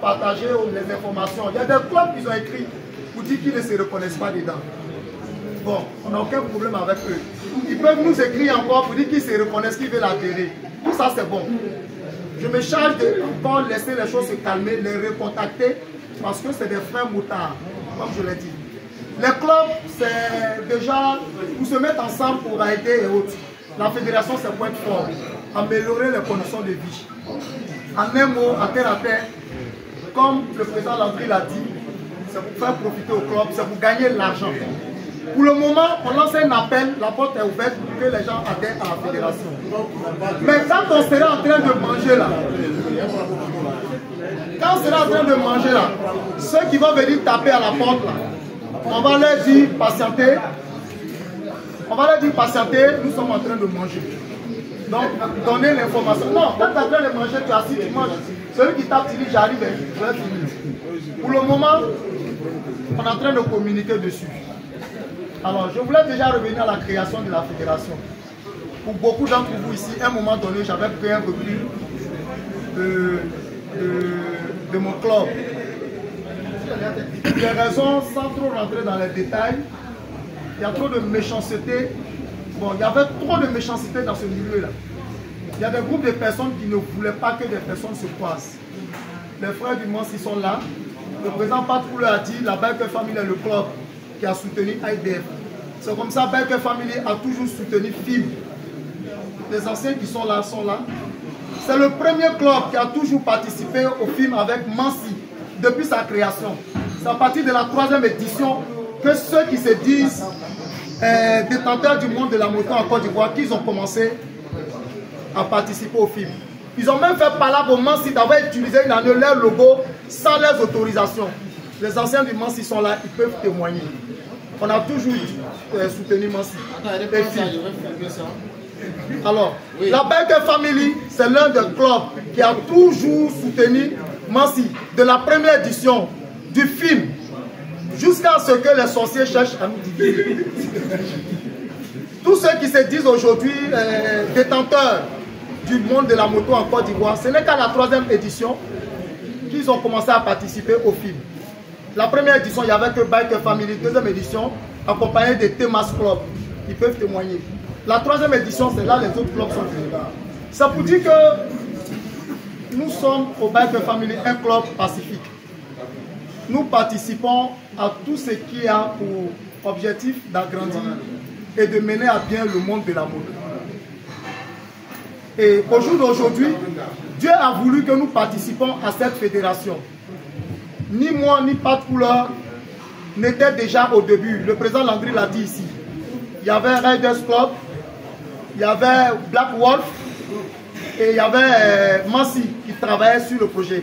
partager les informations. Il y a des clubs qui ont écrit pour dire qu'ils ne se reconnaissent pas dedans. Bon, on n'a aucun problème avec eux. Ils peuvent nous écrire encore pour dire qu'ils se reconnaissent, qu'ils veulent adhérer. Tout ça, c'est bon. Je me charge de encore laisser les choses se calmer, les recontacter, parce que c'est des frères moutards, comme je l'ai dit. Les clubs, c'est déjà pour se mettre ensemble pour aider et autres. La fédération, c'est pour être fort, améliorer les conditions de vie. En un mot, à terre, comme le président Landry l'a dit, c'est pour faire profiter au club, c'est pour gagner l'argent. Pour le moment, on lance un appel, la porte est ouverte pour que les gens adhèrent à la fédération. Mais quand on sera en train de manger là, ceux qui vont venir taper à la porte là, on va leur dire patienter. On va leur dire patienter, nous sommes en train de manger. Donc, donner l'information. Non, quand tu es en train de manger, tu es assis, tu manges. Celui qui tape, tu dis j'arrive, je vais finir. Pour le moment, on est en train de communiquer dessus. Alors, je voulais déjà revenir à la création de la fédération. Pour beaucoup d'entre vous ici, à un moment donné, j'avais pris un recul de mon club. Des raisons, sans trop rentrer dans les détails, il y a trop de méchanceté. Bon, il y avait trop de méchanceté dans ce milieu-là. Il y a des groupes de personnes qui ne voulaient pas que des personnes se croisent. Les frères du Mans, ils sont là. Le président Patrouleux a dit, la Biker Family est le club qui a soutenu IDF. C'est comme ça, Biker Family a toujours soutenu FIM. Les anciens qui sont là sont là. C'est le premier club qui a toujours participé au film avec Mansi depuis sa création. C'est à partir de la 3e édition que ceux qui se disent détenteurs du monde de la moto en Côte d'Ivoire, qu'ils ont commencé à participer au film. Ils ont même fait palabre au Mansi d'avoir utilisé une année leur logo sans leurs autorisations. Les anciens du Mansi sont là, ils peuvent témoigner. On a toujours soutenu Mansi. Alors, oui. La Biker Family, c'est l'un des clubs qui a toujours soutenu Mansi de la première édition du film jusqu'à ce que les sorciers cherchent à nous diviser. Tous ceux qui se disent aujourd'hui détenteurs du monde de la moto en Côte d'Ivoire, ce n'est qu'à la 3e édition qu'ils ont commencé à participer au film. La première édition, il n'y avait que Biker Family. 2e édition, accompagné des Temas Club. Ils peuvent témoigner. La 3e édition, c'est là les autres clubs sont venus. Ça pour dire que nous sommes au Biker Family un club pacifique. Nous participons à tout ce qui a pour objectif d'agrandir et de mener à bien le monde de la moto. Et au jour d'aujourd'hui, Dieu a voulu que nous participons à cette fédération. Ni moi, ni Patrouleur n'était déjà au début. Le président Landry l'a dit ici. Il y avait Riders Club, il y avait Black Wolf et il y avait Mansi qui travaillait sur le projet.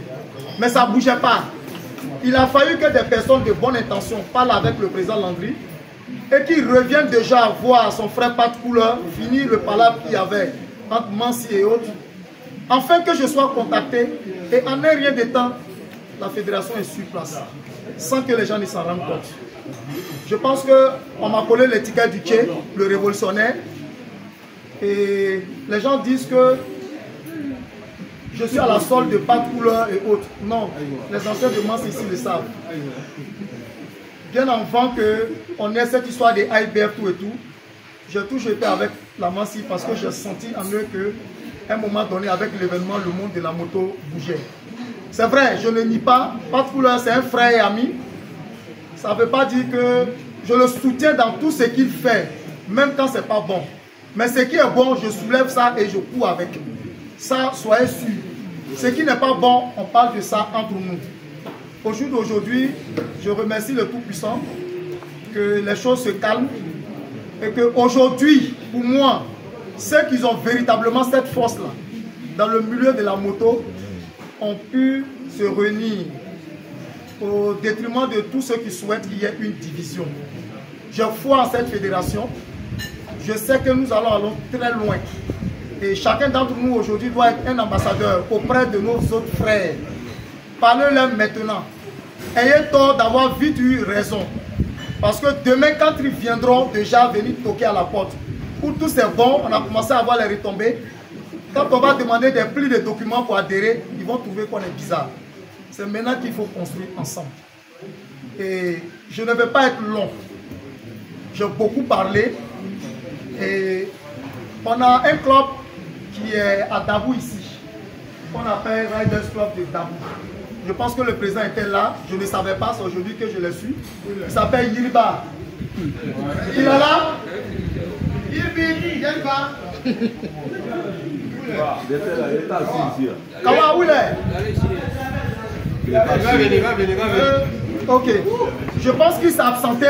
Mais ça ne bougeait pas. Il a fallu que des personnes de bonne intention parlent avec le président Landry et qu'il revienne déjà voir son frère Patrouleur finir le palabre qu'il y avait entre Mansi et autres, afin que je sois contacté et en un rien de temps, la fédération est sur place, sans que les gens ne s'en rendent compte. Je pense qu'on m'a collé l'étiquette du Tché, le révolutionnaire, et les gens disent que je suis à la solde de Patrouleur et autres. Non, les anciens de Mansi ici le savent. Bien avant qu'on ait cette histoire des IBF tout et tout, j'ai toujours été avec la Mansi parce que j'ai senti en eux qu'à un moment donné, avec l'événement, le monde de la moto bougeait. C'est vrai, je ne nie pas, Patrouleur c'est un frère et ami. Ça ne veut pas dire que je le soutiens dans tout ce qu'il fait, même quand ce n'est pas bon. Mais ce qui est bon, je soulève ça et je cours avec. Ça, soyez sûrs. Ce qui n'est pas bon, on parle de ça entre nous. Au jour d'aujourd'hui, je remercie le Tout-Puissant, que les choses se calment et qu'aujourd'hui, pour moi, ceux qui ont véritablement cette force-là, dans le milieu de la moto, ont pu se réunir au détriment de tous ceux qui souhaitent qu'il y ait une division. Je crois en cette fédération. Je sais que nous allons très loin. Et chacun d'entre nous aujourd'hui doit être un ambassadeur auprès de nos autres frères. Parlez-leur maintenant. Ayez tort d'avoir vite eu raison. Parce que demain, quand ils viendront déjà venir toquer à la porte, où tout c'est bon, on a commencé à voir les retombées. Quand on va demander des plis de documents pour adhérer, ils vont trouver qu'on est bizarre. C'est maintenant qu'il faut construire ensemble. Et je ne vais pas être long. J'ai beaucoup parlé. Et on a un club qui est à Dabou ici. On appelle Riders Club de Dabou. Je pense que le président était là. Je ne savais pas, c'est aujourd'hui que je l'ai su. Il s'appelle Yiriba. Il est là? Yiriba. Comment où il est? Ok. Je pense qu'il s'est absenté.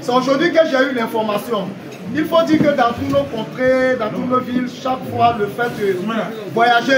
C'est aujourd'hui que j'ai eu l'information. Il faut dire que dans toutes nos contrées, dans toutes nos villes, chaque fois le fait de voyager